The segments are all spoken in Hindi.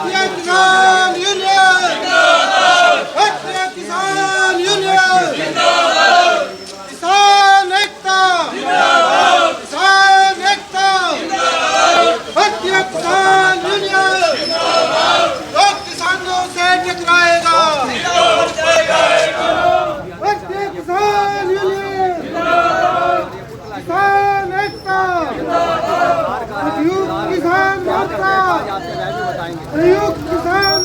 किसान यूनियन भारतीय किसान यूनियन किसान एकता भारतीय किसान यूनियन जो किसानों से टकराएगा भारतीय किसान यूनियन किसान एकता संयुक्त किसान मोर्चा संयुक्त किसान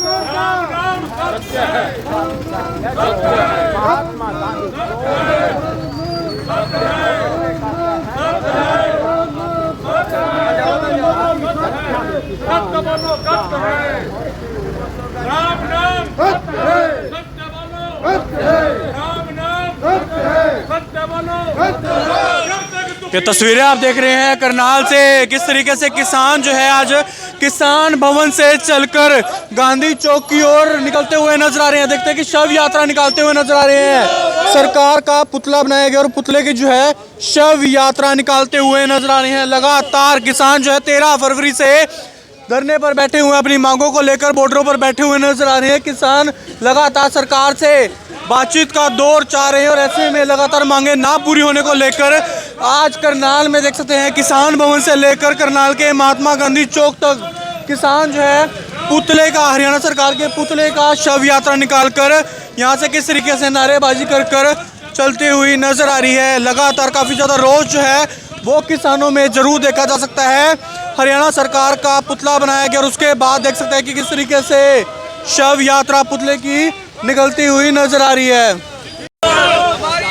ये तस्वीरें आप देख रहे हैं करनाल से किस तरीके से किसान जो है आज किसान भवन से चलकर गांधी चौक की ओर निकलते हुए नजर आ रहे हैं। देखते हैं कि शव यात्रा निकालते हुए नजर आ रहे हैं। सरकार का पुतला बनाया गया और पुतले की जो है शव यात्रा निकालते हुए नजर आ रहे हैं। लगातार किसान जो है 13 फरवरी से धरने पर बैठे हुए अपनी मांगों को लेकर बॉर्डरों पर बैठे हुए नजर आ रहे हैं। किसान लगातार सरकार से बातचीत का दौर चाह रहे हैं और ऐसे में लगातार मांगे ना पूरी होने को लेकर आज करनाल में देख सकते हैं किसान भवन से लेकर करनाल के महात्मा गांधी चौक तक किसान जो है पुतले का हरियाणा सरकार के पुतले का शव यात्रा निकालकर यहां से किस तरीके से नारेबाजी कर चलती हुई नजर आ रही है। लगातार काफ़ी ज़्यादा रोष जो है वो किसानों में जरूर देखा जा सकता है। हरियाणा सरकार का पुतला बनाया गया और उसके बाद देख सकते हैं कि किस तरीके से शव यात्रा पुतले की निकलती हुई नजर आ रही है।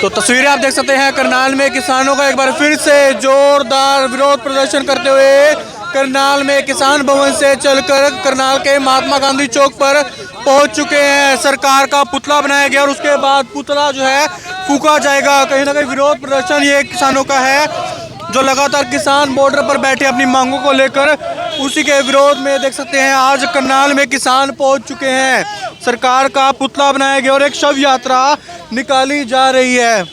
तो तस्वीरें आप देख सकते हैं करनाल में किसानों का एक बार फिर से जोरदार विरोध प्रदर्शन करते हुए करनाल में किसान भवन से चलकर करनाल के महात्मा गांधी चौक पर पहुंच चुके हैं। सरकार का पुतला बनाया गया और उसके बाद पुतला जो है फूंका जाएगा। कहीं ना कहीं विरोध प्रदर्शन ये किसानों का है जो लगातार किसान बॉर्डर पर बैठे अपनी मांगों को लेकर उसी के विरोध में देख सकते हैं आज करनाल में किसान पहुंच चुके हैं। सरकार का पुतला बनाया गया और एक शव यात्रा निकाली जा रही है।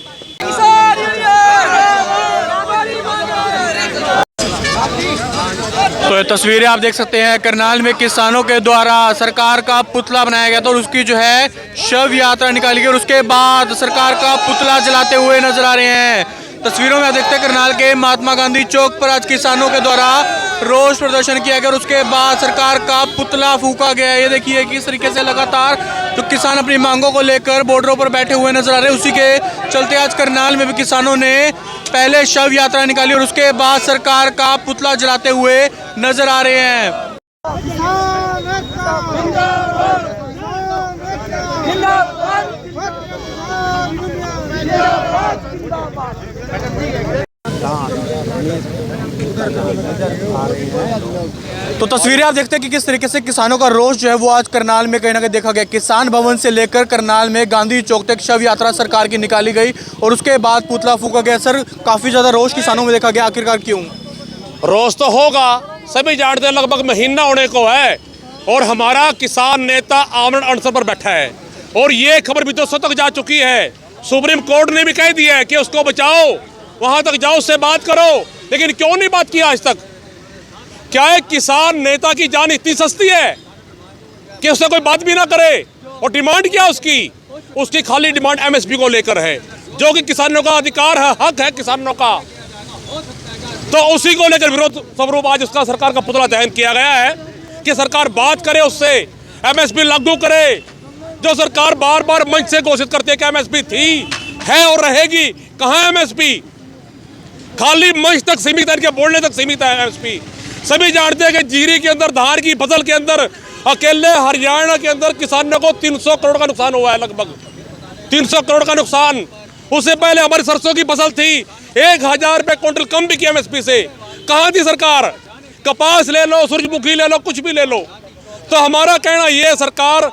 तो ये तस्वीरें आप देख सकते हैं करनाल में किसानों के द्वारा सरकार का पुतला बनाया गया था और उसकी जो है शव यात्रा निकाली गई और उसके बाद सरकार का पुतला जलाते हुए नजर आ रहे हैं। तस्वीरों में देखते हैं करनाल के महात्मा गांधी चौक पर आज किसानों के द्वारा रोष प्रदर्शन किया गया और उसके बाद सरकार का पुतला फूंका गया। ये देखिए किस तरीके से लगातार जो किसान अपनी मांगों को लेकर बॉर्डरों पर बैठे हुए नजर आ रहे हैं। उसी के चलते आज करनाल में भी किसानों ने पहले शव यात्रा निकाली और उसके बाद सरकार का पुतला जलाते हुए नजर आ रहे हैं। तो तस्वीरें आप देखते हैं कि किस तरीके से किसानों का रोष जो है वो आज करनाल में कहीं ना कहीं देखा गया। किसान भवन से लेकर करनाल में गांधी चौक तक शव यात्रा सरकार की निकाली गई और उसके बाद पुतला फूंका गया। सर, काफी ज्यादा रोष किसानों में देखा गया, आखिरकार क्यों? रोष तो होगा, सभी जानते हैं, लगभग महीना होने को है और हमारा किसान नेता आमरण अनशन पर बैठा है और ये खबर भी दोस्तों तक जा चुकी है। सुप्रीम कोर्ट ने भी कह दिया है कि उसको बचाओ, वहां तक जाओ, उससे बात करो, लेकिन क्यों नहीं बात किया आज तक? क्या एक किसान नेता की जान इतनी सस्ती है कि उससे कोई बात भी ना करे? और डिमांड क्या उसकी खाली डिमांड एमएसपी को लेकर है, जो कि किसानों का अधिकार है, हक है किसानों का। तो उसी को लेकर विरोध स्वरूप आज उसका सरकार का पुतला दहन किया गया है कि सरकार बात करे, उससे एमएसपी लागू करे। जो सरकार बार बार मंच से घोषित करती है कि एमएसपी थी, है और रहेगी, कहाँ है एमएसपी? खाली मंच तक सीमित है, बोलने तक सीमित है एमएसपी। सभी जानते हैं कि जीरी के अंदर, धान की फसल के अंदर अकेले हरियाणा के अंदर किसानों को 300 करोड़ का नुकसान हुआ है, लगभग 300 करोड़ का नुकसान। उससे पहले हमारी सरसों की फसल थी 1000 रुपये क्विंटल कम भी की एमएसपी से। कहाँ थी सरकार? कपास ले लो, सूरजमुखी ले लो, कुछ भी ले लो। तो हमारा कहना ये, सरकार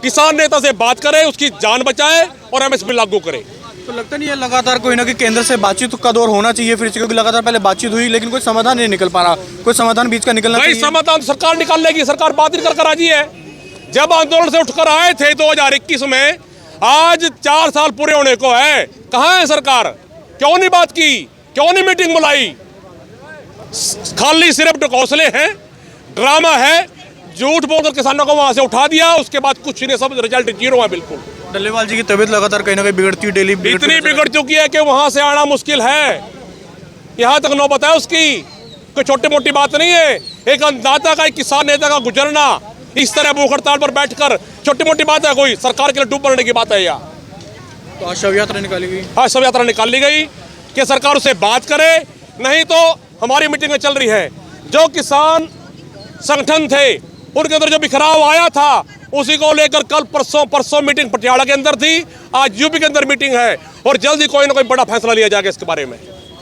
किसान नेता से बात करे, उसकी जान बचाए और एमएसपी लागू करे। तो लगता नहीं है लगातार कोई ना कोई केंद्र से बातचीत का दौर होना चाहिए फिर से, क्योंकि लगातार पहले बातचीत हुई लेकिन कोई समाधान नहीं निकल पा रहा। कोई समाधान बीच का निकलना चाहिए। समाधान सरकार निकाल लेगी, सरकार बात ही कर राजी है। जब आंदोलन से उठकर आए थे 2021 में, आज 4 साल पूरे होने को है, कहाँ है सरकार? क्यों नहीं बात की? क्यों नहीं मीटिंग बुलाई? खाली सिर्फ ढकोसले हैं, ड्रामा है। झूठ बोलकर किसानों को वहां से उठा दिया, उसके बाद कुछ नहीं, सब रिजल्ट जीरो है बिल्कुल। डल्लेवाल जी की तबीयत लगातार कहीं ना कहीं बिगड़ती डेली इतनी बिगड़ चुकी है कि वहां से आना मुश्किल है, यहाँ तक नौबत है उसकी। कोई छोटी मोटी बात नहीं है। एक अन्नदाता का, एक किसान नेता का गुजरना इस तरह भूख हड़ताल पर बैठकर छोटी मोटी बात है? कोई सरकार के लिए डूब पड़ने की बात है या? तो आज शव यात्रा निकाली गई। हाँ, शव यात्रा निकाली गई कि सरकार उससे बात करे, नहीं तो हमारी मीटिंगें चल रही है। जो किसान संगठन थे उनके अंदर जो बिखराव आया था उसी को लेकर कल परसों मीटिंग पटियाला के अंदर थी, आज यूपी के अंदर मीटिंग है और जल्द ही कोई ना कोई बड़ा फैसला लिया जाएगा इसके बारे में।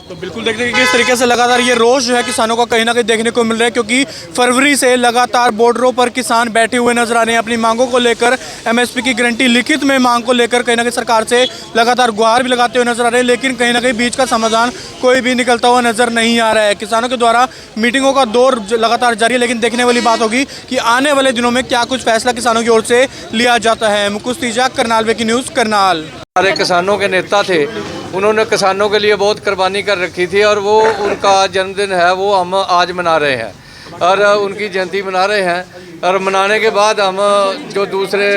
तो बिल्कुल देखते हैं कि किस तरीके से लगातार ये रोष जो है किसानों का कहीं ना कहीं देखने को मिल रहा है, क्योंकि फरवरी से लगातार बॉर्डरों पर किसान बैठे हुए नजर आ रहे हैं अपनी मांगों को लेकर। एमएसपी की गारंटी लिखित में मांग को लेकर कहीं ना कहीं सरकार से लगातार गुहार भी लगाते हुए नजर आ रहे हैं, लेकिन कहीं ना कहीं बीच का समाधान कोई भी निकलता हुआ नजर नहीं आ रहा है। किसानों के द्वारा मीटिंगों का दौर लगातार जारी है, लेकिन देखने वाली बात होगी कि आने वाले दिनों में क्या कुछ फैसला किसानों की ओर से लिया जाता है। मुकुश तीजा, करनाल वेकी न्यूज़, करनाल। हमारे किसानों के नेता थे, उन्होंने किसानों के लिए बहुत कुर्बानी कर रखी थी और वो उनका जन्मदिन है वो हम आज मना रहे हैं और उनकी जयंती मना रहे हैं। और मनाने के बाद हम जो दूसरे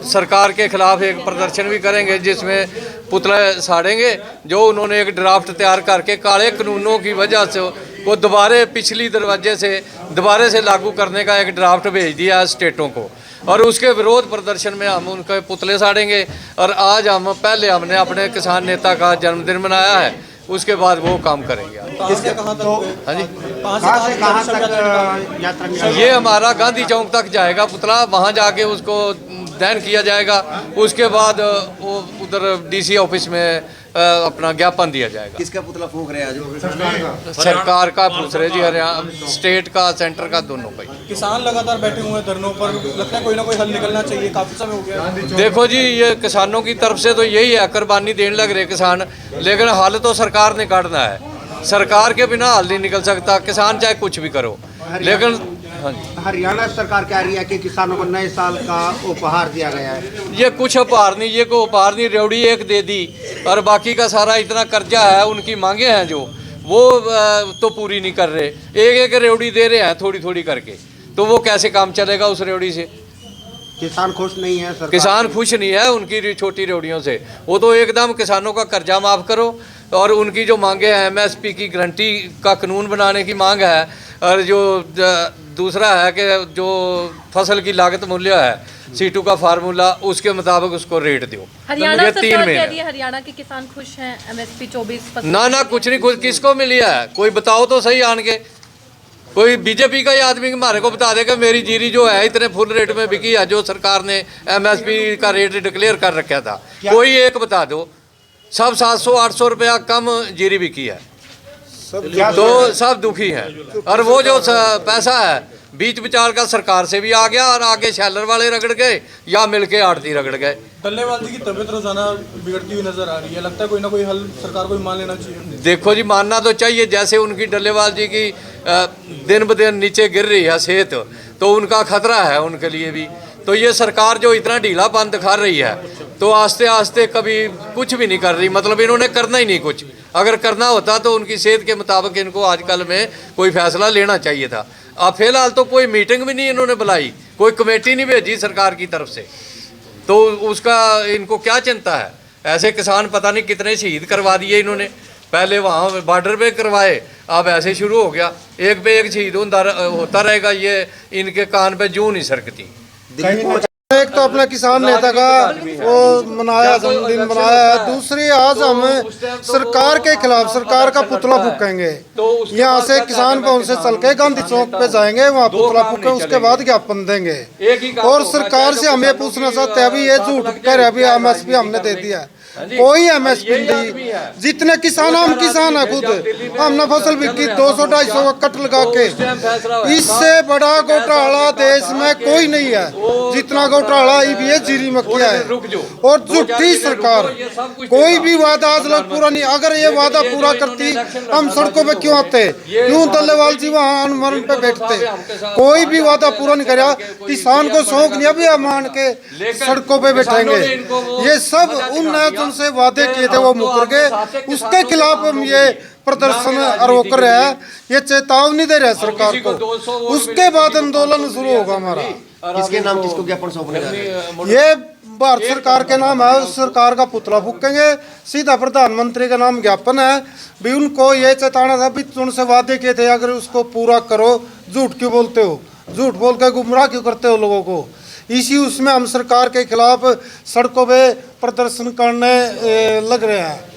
सरकार के खिलाफ एक प्रदर्शन भी करेंगे जिसमें पुतला साड़ेंगे। जो उन्होंने एक ड्राफ्ट तैयार करके काले कानूनों की वजह से वो दोबारा पिछली दरवाजे से दोबारा से लागू करने का एक ड्राफ्ट भेज दिया स्टेटों को, और उसके विरोध प्रदर्शन में हम उनके पुतले साड़ेंगे। और आज हम पहले हमने अपने किसान नेता का जन्मदिन मनाया है, उसके बाद वो काम करेंगे। हाँ जी, ये हमारा गांधी चौक तक जाएगा पुतला, वहाँ जाके उसको दहन किया जाएगा। उसके बाद वो उधर डीसी ऑफिस में अपना ज्ञापन दिया जाएगा। किसका पुतला फूंक रहे हैं? सरकार का पूछ रहे जी, हरियाणा स्टेट का सेंटर का दोनों का ही। किसान लगातार बैठे हुए हैं धरनों पर, लगता है कोई ना कोई हल निकलना चाहिए, काफी समय हो गया। देखो जी, ये किसानों की तरफ से तो यही है, कुर्बानी देने लग रहे किसान, लेकिन हल तो सरकार ने काटना है। सरकार के बिना हल नहीं निकल सकता, किसान चाहे कुछ भी करो। लेकिन हरियाणा सरकार कह रही है कि किसानों को नए साल का उपहार दिया गया है। ये कुछ उपहार नहीं, ये को उपहार नहीं, रेवड़ी एक दे दी और बाकी का सारा इतना कर्जा है, उनकी मांगे हैं जो वो तो पूरी नहीं कर रहे। एक एक रेवड़ी दे रहे हैं थोड़ी थोड़ी करके, तो वो कैसे काम चलेगा उस रेवड़ी से? किसान खुश नहीं है सरकार, किसान खुश नहीं है उनकी छोटी रेवड़ियों से। वो तो एकदम किसानों का कर्जा माफ़ करो और उनकी जो मांगे हैं एमएसपी की गारंटी का कानून बनाने की मांग है, और जो दूसरा है कि जो फसल की लागत मूल्य है C2 का फार्मूला, उसके मुताबिक उसको रेट दो। हरियाणा ये सरकार 3 कह रही महीने। है हरियाणा के किसान खुश हैं, एमएसपी 24%। ना कुछ नहीं खुश, किसको मिली है? कोई बताओ तो सही आन के। कोई बीजेपी का ही आदमी हमारे को बता देगा मेरी जीरी जो है इतने फुल रेट में बिकी है, जो सरकार ने एमएसपी का रेट डिक्लेयर कर रखा था। कोई एक बता दो। सब 700-800 रुपया कम जीरी बिकी है, तो सब दुखी हैं। और वो जो पैसा है बीच विचार का सरकार से भी आ गया और आगे शैलर वाले रगड़ गए या मिलके आड़ती रगड़ गए। डल्लेवाल जी की तबीयत रोजाना बिगड़ती हुई नजर आ रही है, लगता है कोई ना कोई हल सरकार को मान लेना चाहिए। देखो जी, मानना तो चाहिए। जैसे उनकी डल्लेवाल जी की दिन ब दिन नीचे गिर रही है सेहत, तो उनका खतरा है उनके लिए भी। तो ये सरकार जो इतना ढीलापन दिखा रही है, तो आस्ते आस्ते कभी कुछ भी नहीं कर रही, मतलब इन्होंने करना ही नहीं कुछ। अगर करना होता तो उनकी सेहत के मुताबिक इनको आजकल में कोई फैसला लेना चाहिए था। अब फिलहाल तो कोई मीटिंग भी नहीं इन्होंने बुलाई, कोई कमेटी नहीं भेजी सरकार की तरफ से, तो उसका इनको क्या चिंता है? ऐसे किसान पता नहीं कितने शहीद करवा दिए इन्होंने। पहले वहाँ बॉर्डर पे करवाए, अब ऐसे शुरू हो गया, एक पे एक शहीद होता रहेगा। ये इनके कान पे जूं नहीं सरकती। एक तो अपने किसान नेता का वो मनाया, जन्मदिन मनाया है। दूसरी, आज हम सरकार के खिलाफ सरकार का पुतला फूकेंगे। यहाँ से किसान भवन से चल के गांधी चौक पे जाएंगे, वहाँ पुतला फूकेंगे, उसके बाद ज्ञापन देंगे। और सरकार से हम ये पूछना चाहते हैं, अभी ये झूठ कह रहे, अभी एमएसपी हमने दे दिया है, कोई एमएसपी नहीं। जितने किसान, हम किसान है खुद, हमने फसल बिकी 200-250 का कट लगा के। इससे बड़ा घोटाला देश में कोई नहीं है जितना घोटाला ये जीरी में किया है। और झूठी सरकार, कोई भी वादा आज लोग पूरा नहीं। अगर ये वादा पूरा करती, हम सड़कों पे क्यों आते? क्यों डल्लेवाल जी वहाँ अनुमरण पे बैठते? कोई भी वादा पूरा नहीं करा। किसान को शौक नहीं अभी मान के सड़कों पे बैठेंगे। ये सब उन से वादे किए थे वो मुकर गए, उसके खिलाफ हम ये प्रदर्शन रोक रहे हैं, ये चेतावनी दे रहे हैं सरकार किसी को को। 200 वोट उसके बाद आंदोलन शुरू होगा हमारा। किसके नाम किसको ज्ञापन सौंपने जा रहे हैं? ये भारत सरकार के नाम है, उस सरकार का पुतला फूकेंगे। सीधा प्रधानमंत्री का नाम ज्ञापन है भी। उनको ये चेताना था भी तुमसे वादे किए थे, अगर उसको पूरा करो। झूठ क्यों बोलते हो, झूठ बोल के गुमराह क्यों करते हो लोगों को। इसी उसमें हम सरकार के खिलाफ सड़कों पे प्रदर्शन करने लग रहे हैं।